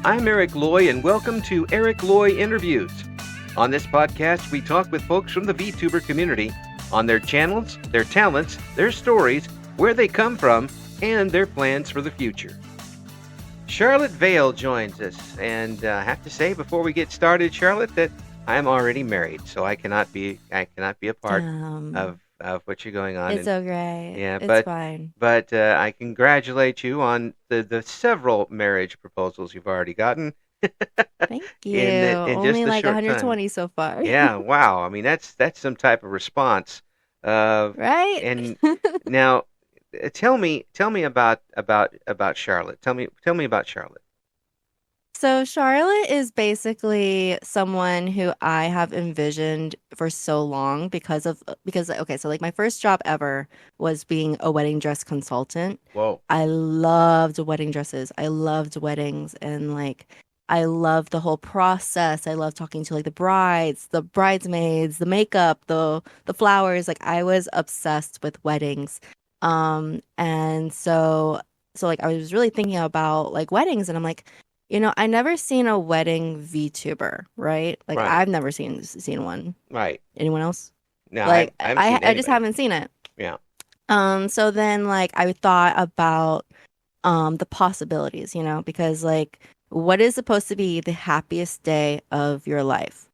I'm Eric Loy, and welcome to Eric Loy Interviews. On this podcast, we talk with folks from the VTuber community on their channels, their talents, their stories, where they come from, and their plans for the future. Charlotte Vale joins us, and I have to say before we get started, Charlotte, that I'm already married, so I cannot be a part of what you're going on. It's okay. Yeah, It's fine. but I congratulate you on the several marriage proposals you've already gotten Thank you. in just Only a like short time. 120 so far. Yeah, wow. I mean, that's some type of response. Right? And now, tell me about Charlotte. Tell me about Charlotte. So Charlotte is basically someone who I have envisioned for so long because okay, so like my first job ever was being a wedding dress consultant. Whoa. I loved wedding dresses. I loved weddings and like I loved the whole process. I loved talking to like the brides, the bridesmaids, the makeup, the flowers. Like I was obsessed with weddings. And so like I was really thinking about like weddings and I'm like, I never seen a wedding VTuber, right? Like Right. I've never seen one. Right. Anyone else? No, Like I haven't seen I just anybody. haven't seen it. Yeah. So then like I thought about the possibilities, because like what is supposed to be the happiest day of your life?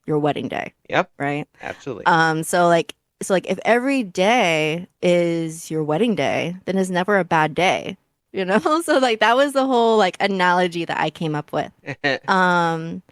Your wedding day, Yep. right? Absolutely. So like if every day is your wedding day, then it's never a bad day, So like that was the whole like analogy that I came up with. Um,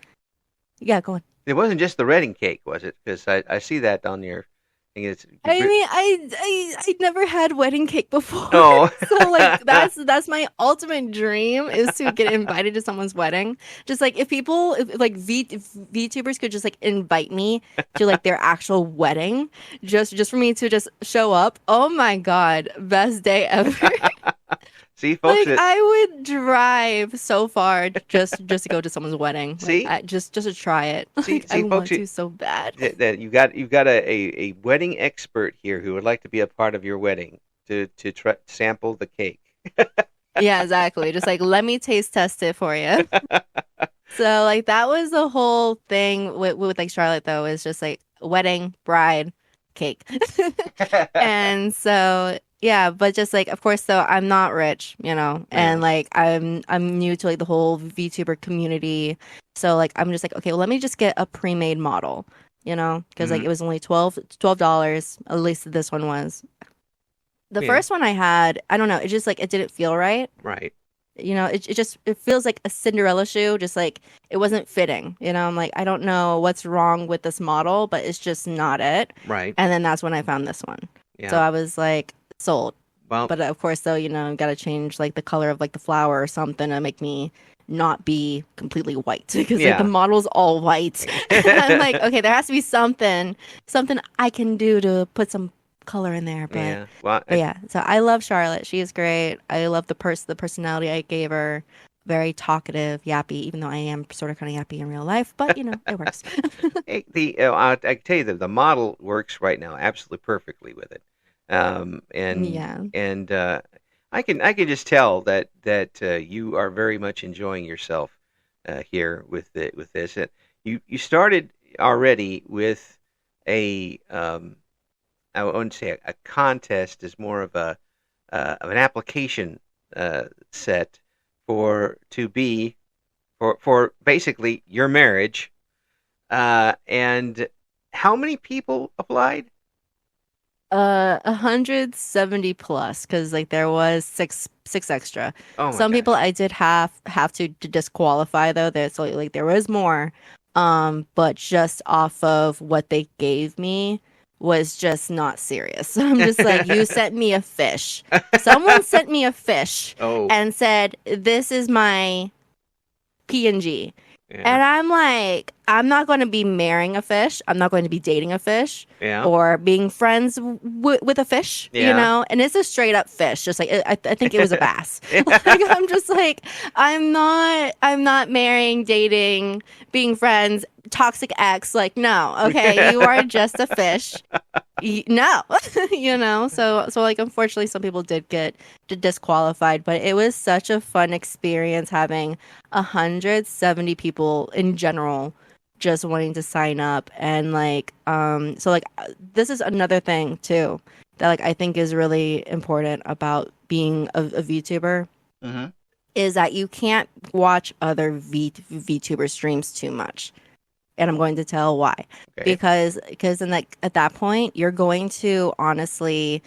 yeah, go on. It wasn't just the wedding cake, was it? Because I see that on your thing. I mean, I never had wedding cake before. Oh. So like that's my ultimate dream is to get invited to someone's wedding. Just like if VTubers could just like invite me to like their actual wedding, just for me to just show up. Oh my God, best day ever. See, folks, Like I would drive so far just to go to someone's wedding. See? Like, just to try it. See, Like, I folks, want to so bad. that you've got a wedding expert here who would like to be a part of your wedding to sample the cake. Yeah, exactly. Just like let me taste test it for you. So like that was the whole thing with like Charlotte though is just like wedding, bride, cake. And so yeah, but just like of course though I'm not rich, and like I'm new to like the whole VTuber community. So like I'm just like okay, well let me just get a pre-made model, because like it was only $12, at least this one was. The Yeah. first one I had, I don't know, it just like it didn't feel right. Right. It feels like a Cinderella shoe, just like it wasn't fitting. I'm like, I don't know what's wrong with this model, but it's just not it. Right. And then that's when I found this one. Yeah. So I was like, sold. Well, But of course, though, got to change like the color of like the flower or something to make me not be completely white because Yeah. like the model's all white. I'm like, okay, there has to be something I can do to put some color in there. But yeah. Well, but yeah, so I love Charlotte. She is great. I love the personality I gave her. Very talkative, yappy, even though I am sort of kind of yappy in real life, but it works. I can tell you that the model works right now absolutely perfectly with it. And Yeah. and I can just tell that you are very much enjoying yourself here with this. You started already with a I wouldn't say a contest, is more of an application set for basically your marriage. And how many people applied? 170 plus, because like there was six extra. Oh my Some gosh. people I did have to disqualify though. So like there was more, but just off of what they gave me was just not serious. So I'm just like, you sent me a fish. Someone sent me a fish Oh, and said, "This is my PNG." yeah, And I'm like, I'm not going to be marrying a fish. I'm not going to be dating a fish yeah. or being friends with a fish, Yeah. And it's a straight up fish. Just like I think it was a bass. Like, I'm just like, I'm not marrying, dating, being friends, toxic ex. Like, no, okay, you are just a fish. No, so like unfortunately some people did get disqualified, but it was such a fun experience having 170 people in general just wanting to sign up. And like so like this is another thing too that like I think is really important about being a VTuber Hmm. is that you can't watch other VTuber streams too much, and I'm going to tell why. Okay. Because in like at that point, you're going to honestly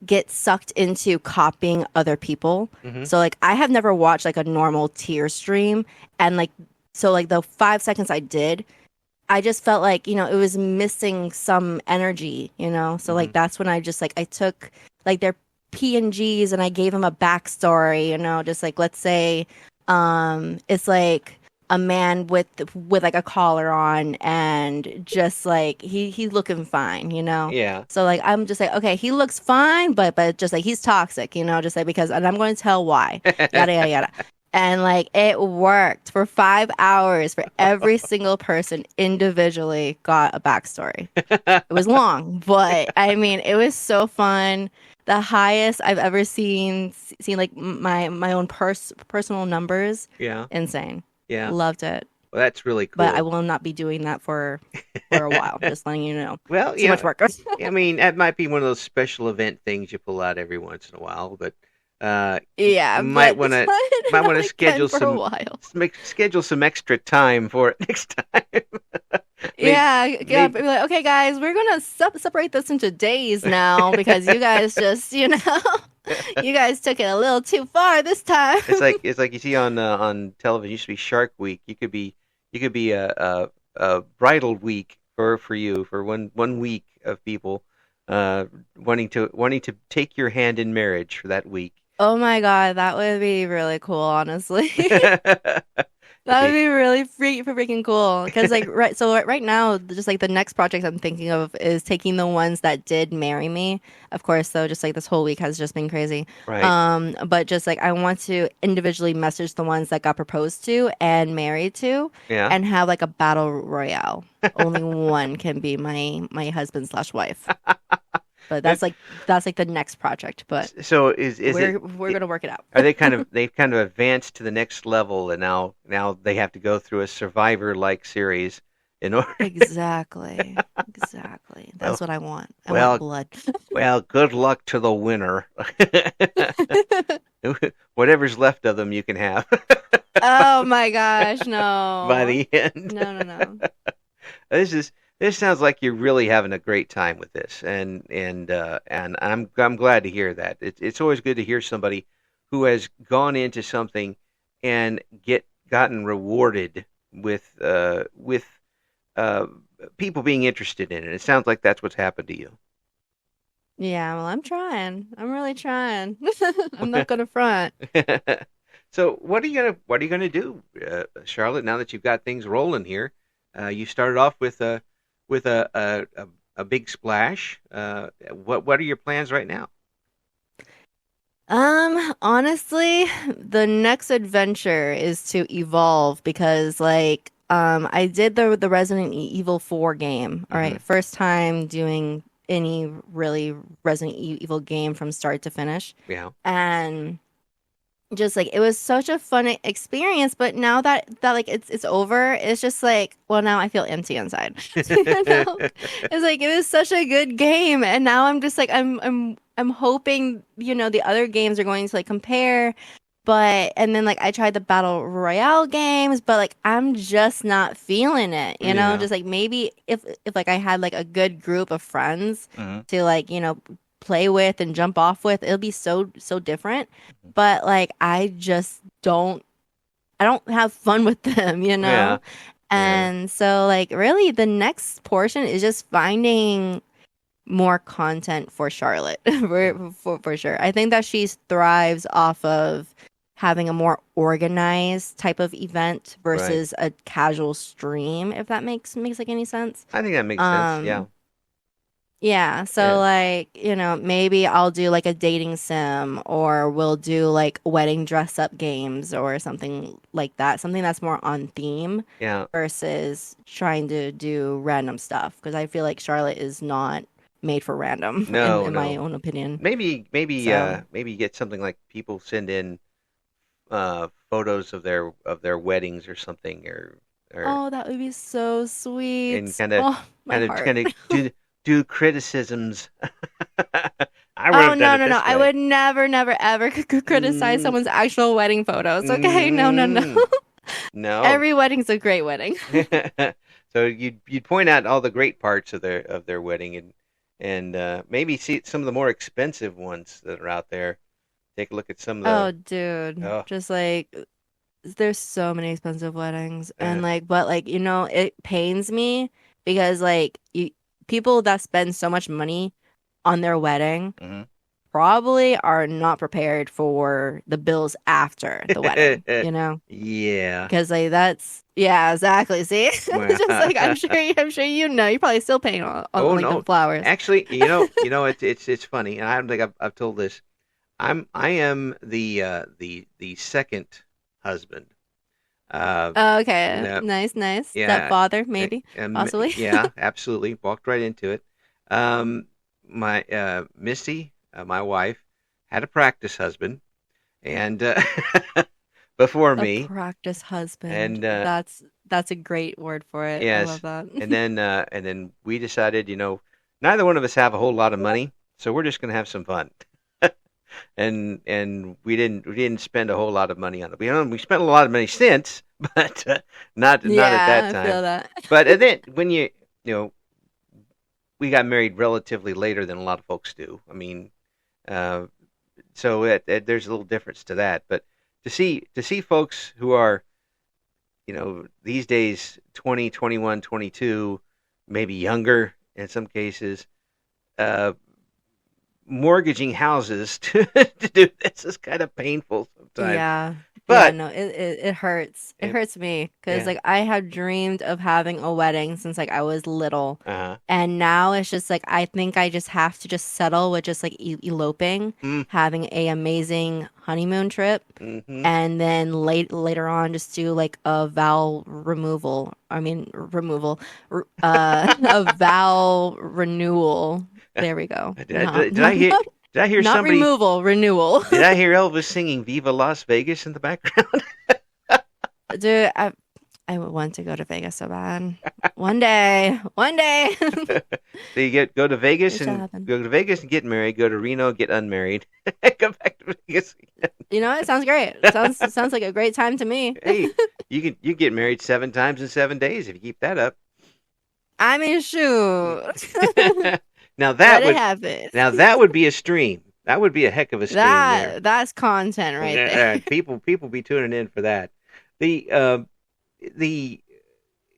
get sucked into copying other people. Hmm. So like I have never watched like a normal tier stream, and like so like the 5 seconds I did, I just felt like, it was missing some energy. So Hmm. like that's when I just like I took like their PNGs and I gave them a backstory, just like let's say it's like a man with like a collar on and just like he's looking fine. Yeah. So like I'm just like, okay, he looks fine, but just like he's toxic, just like because and I'm going to tell why. Yada yada yada. And like it worked for 5 hours for every single person individually got a backstory. It was long, but I mean, it was so fun. The highest I've ever seen like my own personal numbers. Yeah. Insane. Yeah. Loved it. Well, that's really But I cool. will not be doing that for a while. Just letting you know. Well, Too much work. I mean, that might be one of those special event things you pull out every once in a while, but Yeah, might but want it's to not, might want not to again schedule for a while. schedule some extra time for it next time. maybe Yeah, yeah. maybe Be like, okay, guys, we're gonna separate this into days now because you guys just, you guys took it a little too far this time. it's like you see on television. It used to be Shark Week. You could be a bridal week for you for one week of people uh wanting to take your hand in marriage for that week. Oh my God, that would be really cool, honestly. It'd That would be be really freaking cool. Because like right now, just like the next project I'm thinking of is taking the ones that did marry me. Of course, though, just like this whole week has just been crazy. right. But just like I want to individually message the ones that got proposed to and married to, Yeah. and have like a battle royale. Only one can be my husband slash wife. But that's like the next project. But So is it we're gonna work it out. are they've kind of advanced to the next level, and now they have to go through a survivor like series in order. Exactly. Exactly. well That's what I want. I want well blood. well good luck to the winner. Whatever's left of them you can have Oh my gosh, by no. the end. No, no, no. this is this sounds like you're really having a great time with this, and I'm glad to hear that. It's always good to hear somebody who has gone into something and gotten rewarded with uh, people being interested in it. It sounds like that's what's happened to you. Yeah, well, I'm trying. I'm really trying. I'm not gonna front. So what are you gonna do, Charlotte? Now that you've got things rolling here, you started off with a big splash. What are your plans right now? Honestly, the next adventure is to evolve because like I did the Resident Evil 4 game. All Hmm. right, first time doing any really Resident Evil game from start to finish. Yeah. And just like it was such a fun experience, but now that like it's over, it's just like, well, now I feel empty inside. It's like it was such a good game, and now I'm just like I'm hoping the other games are going to like compare, but and then like I tried the battle royale games, but like I'm just not feeling it. Yeah. Just like maybe if like I had like a good group of friends Hmm. to like play with and jump off with, it'll be so different. But like I don't have fun with them. Yeah. Yeah. And so like really the next portion is just finding more content for Charlotte for sure. I think that she thrives off of having a more organized type of event Right. versus a casual stream, if that makes like any sense. I think that makes sense. Yeah. Um yeah, so Yeah. like, maybe I'll do like a dating sim or we'll do like wedding dress up games or something like that. Something that's more on theme Yeah. versus trying to do random stuff because I feel like Charlotte is not made for random, No, in my no. own opinion. So, Maybe get something like people send in photos of their weddings or something, or oh, that would be so and sweet. kind of Oh, my heart. do criticisms. I would Oh, have done no, it no, no. this I way. would never, never, ever criticize Mm, someone's actual wedding photos. Okay? No, no, no. mm, no. Every wedding's a great wedding. So you'd point out all the great parts of their wedding, and maybe see some of the more expensive ones that are out there. Take a look at some of Oh, the dude. oh Just like there's so many expensive weddings uh, and like but like it pains me because like people that spend so much money on their wedding mhm. probably are not prepared for the bills after the wedding, Yeah. because like that's yeah, exactly. See? Well, It's just like I'm sure you're probably still paying on oh like the no. flowers. Actually, it's funny, and I don't think I've told this. I am the second husband. Uh, Oh, okay. no, Nice. yeah, Stepfather, maybe, possibly. yeah, absolutely. Walked right into it. My Misty, my wife, had a practice husband, and before A me, practice husband. and That's a great word for it. I yes, love that. and then we decided, neither one of us have a whole lot of money, so we're just gonna have some fun. And we didn't spend a whole lot of money on it. We spent a lot of money since, but not at that Yeah, I time. feel that. But and then when you know we got married relatively later than a lot of folks do. I mean, uh, so there's a little difference to that. But to see folks who are these days 20, 21, 22, maybe younger in some cases, uh, mortgaging houses to do this is kind of painful sometimes. Yeah. Yeah, But no, it hurts. It it, hurts me because yeah, like I have dreamed of having a wedding since like I was little. uh-huh. And now it's just like I think I just have to just settle with just like eloping, Mm, having a amazing honeymoon trip, mm-hmm. and then later on just do like a vow removal. I mean removal, a vow renewal. There we go. Did I hear Not somebody? removal, renewal. Did I hear Elvis singing "Viva Las Vegas" in the background? Dude, I would want to go to Vegas so bad. One day, one day. So you go to Vegas It shall and happen. go to Vegas and get married. Go to Reno, get unmarried. Come back to Vegas. You know, it sounds great. It sounds like a great time to me. Hey, you get married 7 times in 7 days if you keep that up. I mean, shoot. Now Let that it would happen. now that would be a stream. That would be a heck of a stream there. That's content right there. People be tuning in for that. The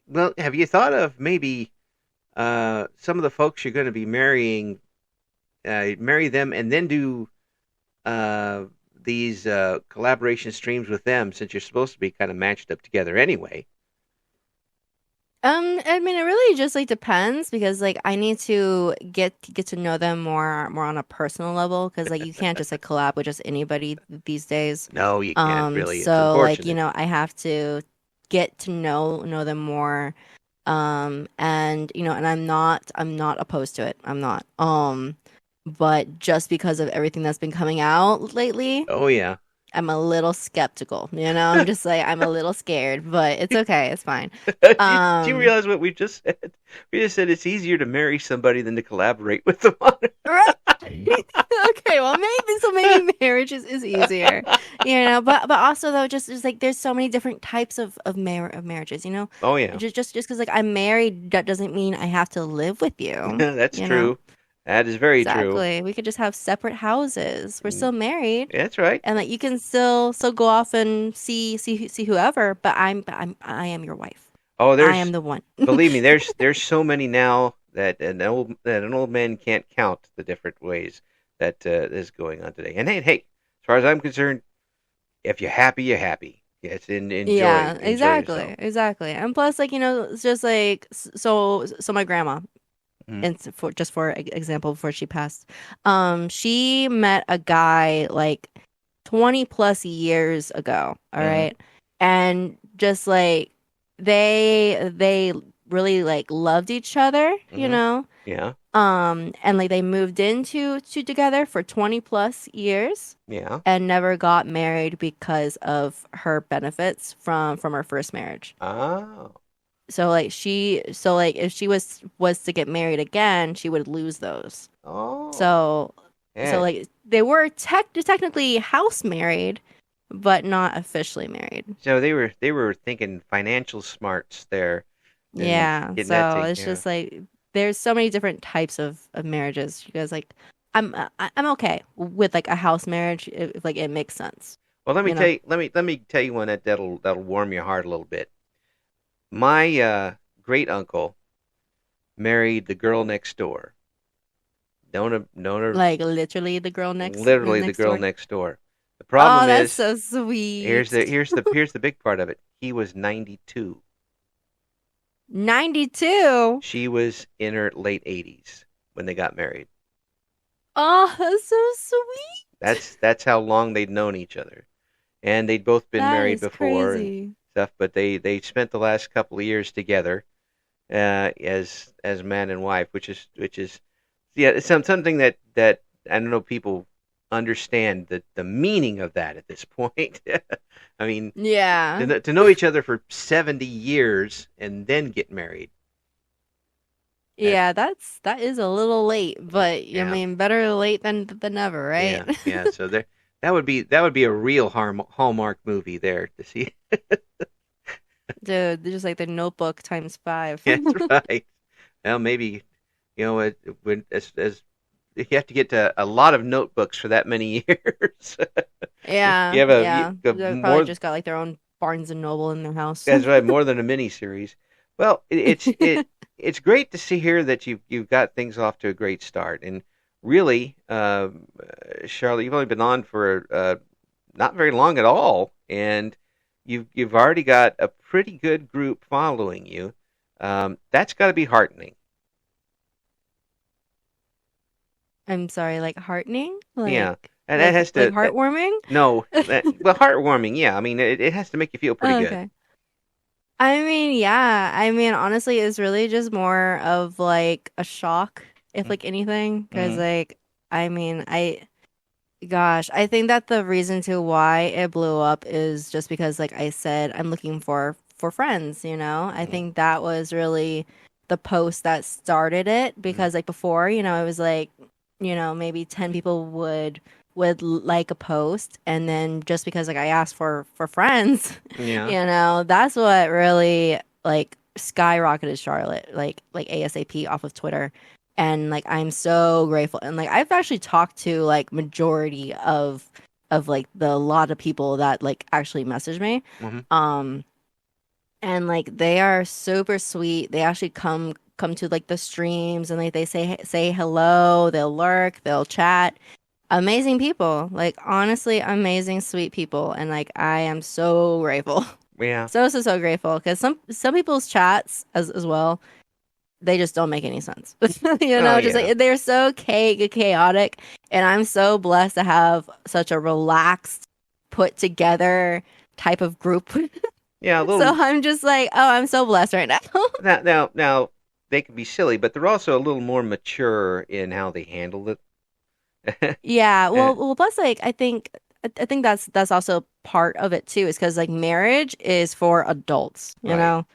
well, have you thought of maybe some of the folks you're going to be marrying, marry them and then do uh, these collaboration streams with them since you're supposed to be kind of matched up together anyway? I mean, it really just like depends because like I need to get to know them more on a personal level because like you can't just like collab with just anybody these days. No, you can't really. It's So like unfortunate. I have to get to know them more. And and I'm not opposed to it. I'm not. But just because of everything that's been coming out lately, Oh yeah. I'm a little skeptical. I'm just like I'm a little scared, but it's okay. It's fine. Do you Um, realize what we just said? We just said it's easier to marry somebody than to collaborate with them on it. right. Okay, well maybe marriage is easier, but also though just like there's so many different types of marriages, Oh yeah. just because like I'm married that doesn't mean I have to live with you, That's you know. true. That is very true. Exactly. We could just have separate houses. We're Mm, still married, that's right. and like you can still go off and see whoever, but I am your wife. Oh, I am the one. believe me, there's so many now that an old man can't count the different ways that is going on today. And hey, as far as I'm concerned, if you're happy, you're happy. Yes, Yeah, enjoy yourself. exactly. And plus, like it's just like so my grandma, Mhm. and for example, before she passed, she met a guy like 20 plus years ago. All Mhm. right, and just like they really like loved each other, Mhm. Yeah. And like they moved into together for 20 plus years Yeah. and never got married because of her benefits from her first marriage. Oh. So like if she was to get married again, she would lose those. Oh. So Yeah. like they were technically house married, but not officially married. So they were thinking financial smarts there and Yeah. getting that So taken it's care of. just like there's so many different types of marriages. You guys like I'm okay with like a house marriage if like it makes sense, Well, let me you tell know? you, let me tell you one that'll warm your heart a little bit. My great uncle married the girl next door. Known her Like literally the girl literally the next girl door. next door. The Oh, problem that's is so here's sweet. the big part of it. He was 92. 92. She was in her late 80s when they got married. Oh, that's so sweet. That's how long they'd known each other, and they'd both been That married is before and crazy. stuff. But they spent the last couple of years together as man and wife, which is yeah, it's something that I don't know people understand the meaning of that at this point. I mean, Yeah. to know each other for 70 years and then get married. That's Yeah, that is a little late, but I yeah, mean, better late than never, right? yeah, yeah. So there, that would be a real Hallmark movie there to see. Dude, they're just like the Notebook times five. That's right. Well, maybe when as you have to get to a lot of notebooks for that many years. you Yeah, have yeah. you have They probably more. just got like their own Barnes and Noble in their house. That's right, more than a mini series. Well, it's great to see here that you've got things off to a great start, and really, Charlotte, you've only been on for not very long at all, and you've already got a pretty good group following you. That's got to be heartening. I'm sorry, like heartening? Yeah, and that has Like to heartwarming? no, well, heartwarming. Yeah, I mean, it has to make you feel pretty Oh, good. okay. I mean, yeah. I mean, honestly, it's really just more of like a shock, if like anything, because Mm-hmm. like I mean, gosh, I think that the reason to why it blew up is just because, like I said, I'm looking for friends, you know? I Mm-hmm. think that was really the post that started it Mm-hmm. because like before, it was like, maybe 10 people would like a post and then just because like I asked for friends, Yeah. that's what really like skyrocketed Charlotte like ASAP off of Twitter. And like I'm so grateful and like I've actually talked to like majority of like the lot of people that like actually message me Mm-hmm. um and like they are super sweet. They actually come to like the streams and like they say hello, they'll lurk, they'll chat. Amazing people, like honestly amazing sweet people, and like I am so grateful. Yeah. So grateful because some people's chats as well, they just don't make any sense. Oh Just yeah. like they're so chaotic, and I'm so blessed to have such a relaxed, put together type of group. Yeah. A So little I'm just like, oh, I'm so blessed right now. now they can be silly, but they're also a little more mature in how they handle it. Yeah, Uh, well, plus like I think that's also part of it too, is because like marriage is for adults, right.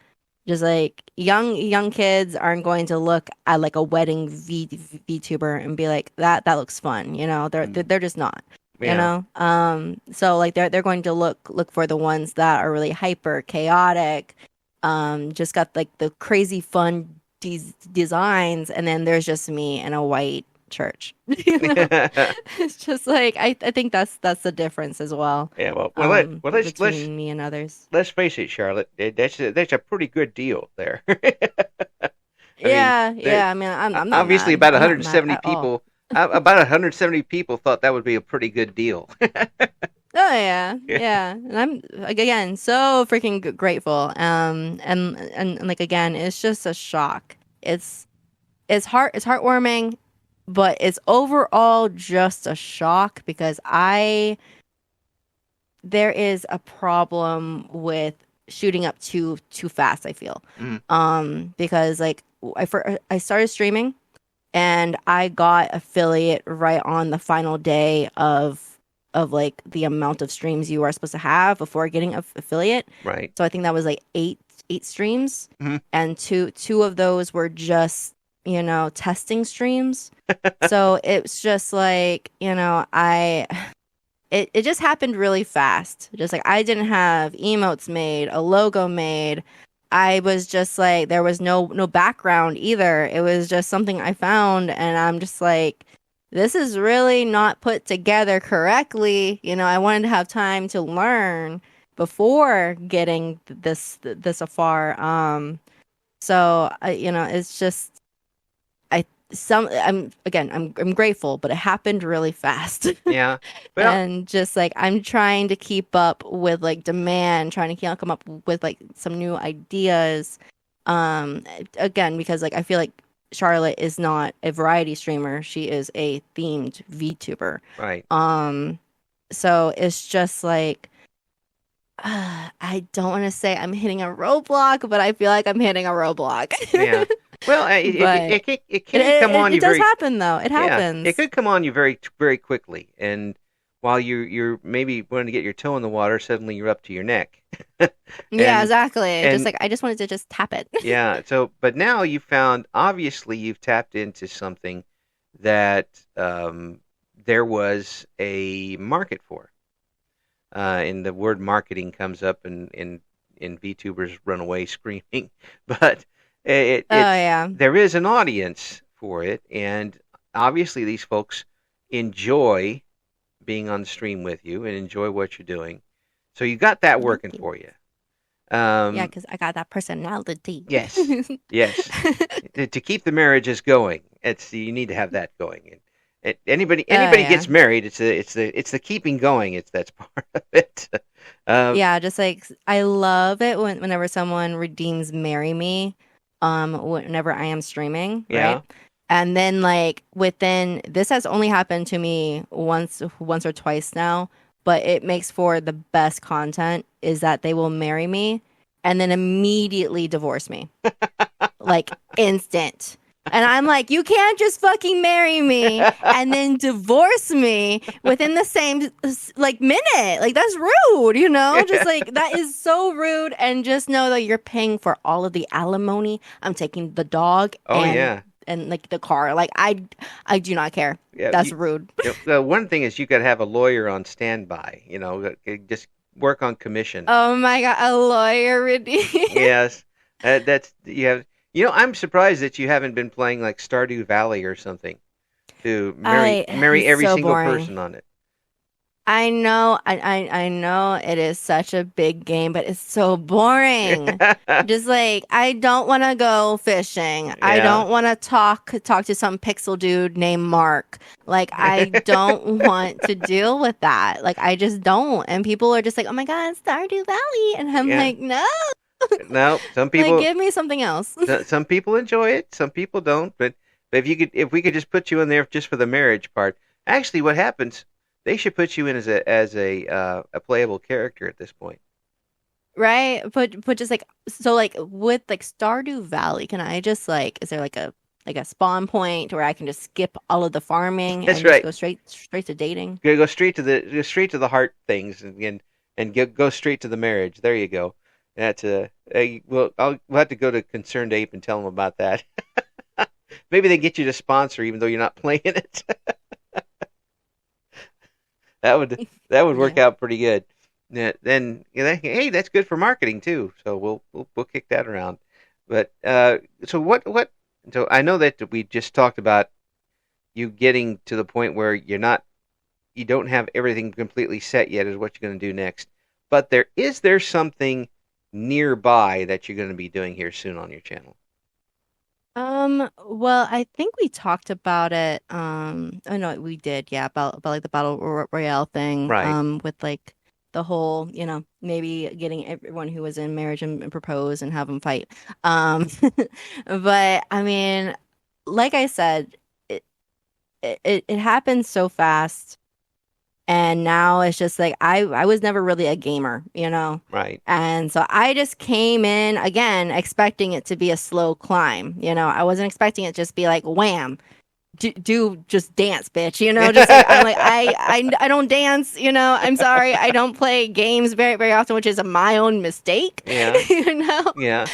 just like young kids aren't going to look at like a wedding VTuber and be like that looks fun, they're Mm, they're just not, yeah. so like they're going to look for the ones that are really hyper chaotic, just got like the crazy fun designs, and then there's just me in a white church. It's just like I think that's the difference as well, Yeah. Well, between me and others. let's face it, Charlotte. That's a pretty good deal there. I mean, Yeah, there yeah. I mean, I'm not obviously mad. about I'm not mad 170 at all. people. About 170 people thought that would be a pretty good deal. Oh yeah, Yeah. yeah. And I'm like again so freaking grateful. And like again, it's just a shock. It's heartwarming, but it's overall just a shock because I there is a problem with shooting up too fast, I feel. Mm, Because like I started streaming and I got affiliate right on the final day of like the amount of streams you are supposed to have before getting affiliate. Right. So I think that was like eight streams, Mhm. and two of those were just, testing streams. So it's just like, it just happened really fast. Just like I didn't have emotes made, a logo made. I was just like, there was no background either. It was just something I found, and I'm just like, this is really not put together correctly. I wanted to have time to learn before getting this afar. So it's just I'm grateful, but it happened really fast. Yeah. Well, And just like I'm trying to keep up with like demand, trying to come up with like some new ideas. Again, because like I feel like Charlotte is not a variety streamer; she is a themed VTuber. right. So it's just like I don't want to say I'm hitting a roadblock, but I feel like I'm hitting a roadblock. Yeah. Well, But it can come on it you does very happen though. It yeah. happens. It could come on you very very quickly, and while you're maybe wanting to get your toe in the water, suddenly you're up to your neck. Yeah, and exactly. Just and like I just wanted to just tap it. yeah. So, but now you found obviously you've tapped into something that there was a market for. And the word marketing comes up in VTubers run away screaming, but Oh yeah. there is an audience for it, and obviously these folks enjoy being on the stream with you and enjoy what you're doing. So you got that Thank working you. for you. Yeah, Um, because I got that personality. yes, yes. To keep the marriages going, you need to have that going. And Oh anybody yeah. gets married, it's the keeping going. That's part of it. Um, Yeah, just like I love it whenever someone redeems marry me, whenever I am streaming, right? yeah. And then like within this has only happened to me once or twice now, but it makes for the best content is that they will marry me and then immediately divorce me. Like instant. And I'm like, you can't just fucking marry me and then divorce me within the same like minute. Like that's rude, Just like that is so rude. And just know that you're paying for all of the alimony. I'm taking the dog Oh yeah. and like the car. Like I do not care. Yeah. That's rude. One thing is you got to have a lawyer on standby. Just work on commission. Oh my god, a lawyer redeem. Yes, that's you have. I'm surprised that you haven't been playing like Stardew Valley or something to marry It's every so single boring. person on it. I know, I know it is such a big game, but it's so boring. Just like I don't want to go fishing. I Yeah. don't want to talk to some pixel dude named Mark. Like I don't want to deal with that. Like I just don't. And people are just like, "Oh my God, Stardew Valley," and I'm Yeah. like, "No, No, like give me something else." some people enjoy it, some people don't. But if we could just put you in there just for the marriage part. Actually, what happens? They should put you in as a playable character at this point. Right? But just like so like with like Stardew Valley, can I just like is there like a spawn point where I can just skip all of the farming That's and just right. go straight to dating? Go straight to the heart things and go straight to the marriage. There you go. That's we'll have to go to Concerned Ape and tell them about that. Maybe they get you to sponsor even though you're not playing it. that would work Yeah. out pretty good. Yeah, then hey, that's good for marketing too. So we'll kick that around. But so what? So I know that we just talked about you getting to the point where you don't have everything completely set yet is what you're going to do next. But is there something nearby that you're going to be doing here soon on your channel? Well, I think we talked about it. Oh no, we did, yeah, about like the battle royale thing. Right. With like the whole, maybe getting everyone who was in marriage and propose and have them fight. Um, but I mean, like I said, it happened so fast. And now it's just like I was never really a gamer. Right. And so I just came in again expecting it to be a slow climb. I wasn't expecting it to just be like wham, do just dance, bitch. Just like I'm like I don't dance. I'm sorry, I don't play games very very often, which is my own mistake. Yeah. Yeah.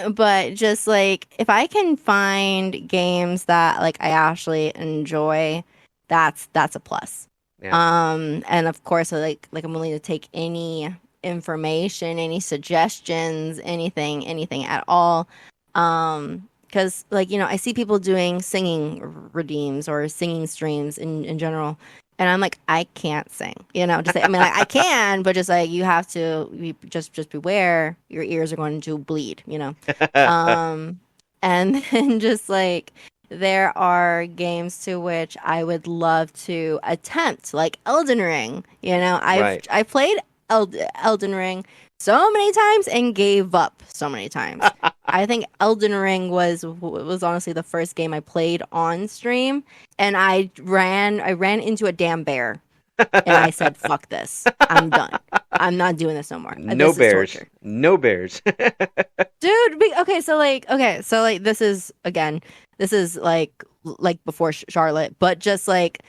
But just like if I can find games that like I actually enjoy, that's a plus. Yeah. And of course, like I'm willing to take any information, any suggestions, anything at all. Because like I see people doing singing redeems or singing streams in general, and I'm like, I can't sing. Just like, I mean, like, I can, but just like you have to just beware, your ears are going to bleed. And then just like there are games to which I would love to attempt, like Elden Ring. Right. I played Elden Ring so many times and gave up so many times. I think Elden Ring was honestly the first game I played on stream, and I ran into a damn bear, and I said, "Fuck this! I'm done. I'm not doing this no more." No bears. No bears. Dude. Okay, so like this is like before Charlotte, but just like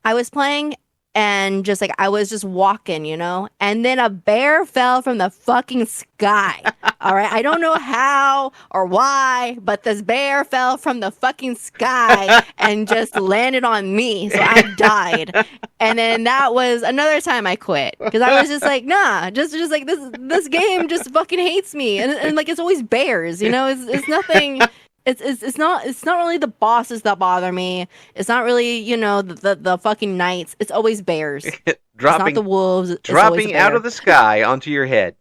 I was playing. And just like I was just walking, and then a bear fell from the fucking sky. All right. I don't know how or why, but this bear fell from the fucking sky and just landed on me. So I died. And then that was another time I quit because I was just like, nah, just like this game just fucking hates me. And like it's always bears, it's nothing. It's not really the bosses that bother me. It's not really the fucking knights. It's always bears. Dropping, it's not the wolves. It's dropping out of the sky onto your head.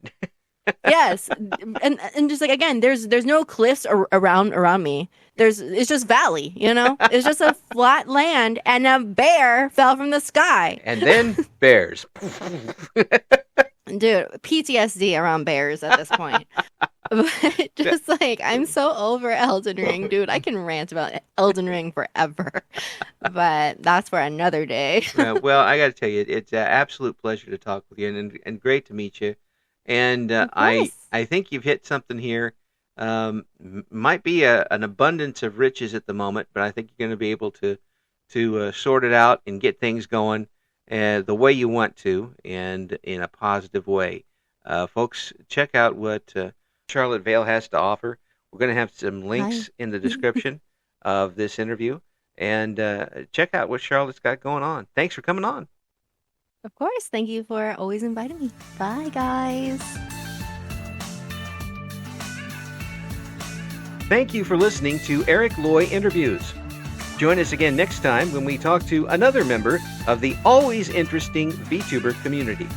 Yes, and just like again, there's no cliffs around me. It's just valley. It's just a flat land, and a bear fell from the sky. And then bears. Dude, PTSD around bears at this point. But just like I'm so over Elden Ring, dude. I can rant about Elden Ring forever, but that's for another day. Well, I got to tell you, it's an absolute pleasure to talk with you, and great to meet you. And I think you've hit something here. Might be an abundance of riches at the moment, but I think you're going to be able to sort it out and get things going the way you want to, and in a positive way. Folks, check out what Charlotte Vale has to offer. We're going to have some links in the description of this interview, and check out what Charlotte's got going on. Thanks for coming on. Of course. Thank you for always inviting me. Bye, guys. Thank you for listening to Eric Loy Interviews. Join us again next time when we talk to another member of the always interesting VTuber community.